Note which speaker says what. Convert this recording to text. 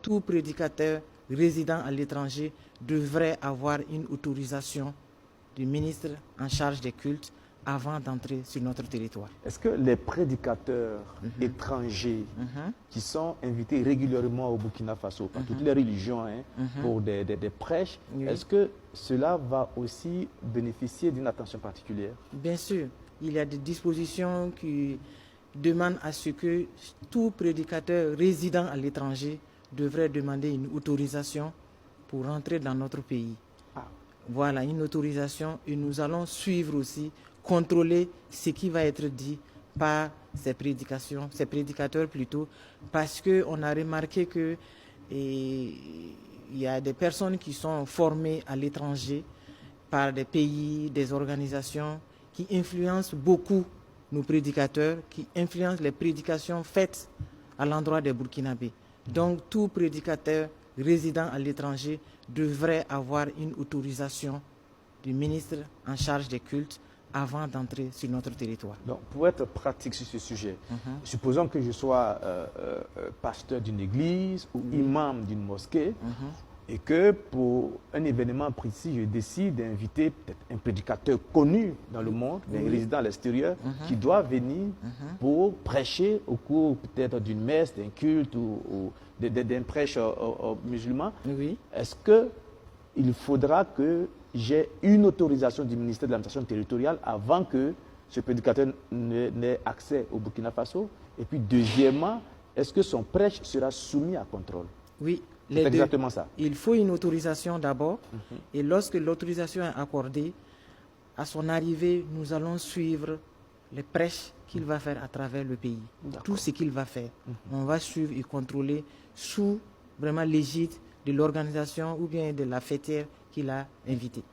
Speaker 1: Tout prédicateur résidant à l'étranger devrait avoir une autorisation du ministre en charge des cultes avant d'entrer sur notre territoire.
Speaker 2: Est-ce que les prédicateurs étrangers qui sont invités régulièrement au Burkina Faso, par toutes les religions, pour des prêches,
Speaker 1: Oui.
Speaker 2: est-ce que cela va aussi bénéficier d'une attention particulière?
Speaker 1: Bien sûr, il y a des dispositions qui demandent à ce que tout prédicateur résidant à l'étranger devrait demander une autorisation pour rentrer dans notre pays. Voilà, une autorisation, et nous allons suivre aussi, contrôler ce qui va être dit par ces prédicateurs plutôt, parce qu'on a remarqué que il y a des personnes qui sont formées à l'étranger par des pays, des organisations qui influencent beaucoup nos prédicateurs, qui influencent les prédications faites à l'endroit des Burkinabés. Donc tout prédicateur résident à l'étranger devrait avoir une autorisation du ministre en charge des cultes avant d'entrer sur notre territoire.
Speaker 2: Donc, pour être pratique sur ce sujet, supposons que je sois pasteur d'une église ou imam d'une mosquée et que pour un événement précis, je décide d'inviter peut-être un prédicateur connu dans le monde, mais résident à l'extérieur, qui doit venir pour prêcher au cours peut-être d'une messe, d'un culte ou d'un prêche aux musulmans.
Speaker 1: Oui.
Speaker 2: Est-ce qu'il faudra que j'ai une autorisation du ministère de l'administration territoriale avant que ce prédicateur n'ait accès au Burkina Faso? Et puis deuxièmement, est-ce que son prêche sera soumis à contrôle?
Speaker 1: Oui.
Speaker 2: C'est exactement ça.
Speaker 1: Il faut une autorisation d'abord, et lorsque l'autorisation est accordée, à son arrivée, nous allons suivre les prêches qu'il va faire à travers le pays. Tout ce qu'il va faire, on va suivre et contrôler sous vraiment l'égide de l'organisation ou bien de la fêtière qu'il a invitée.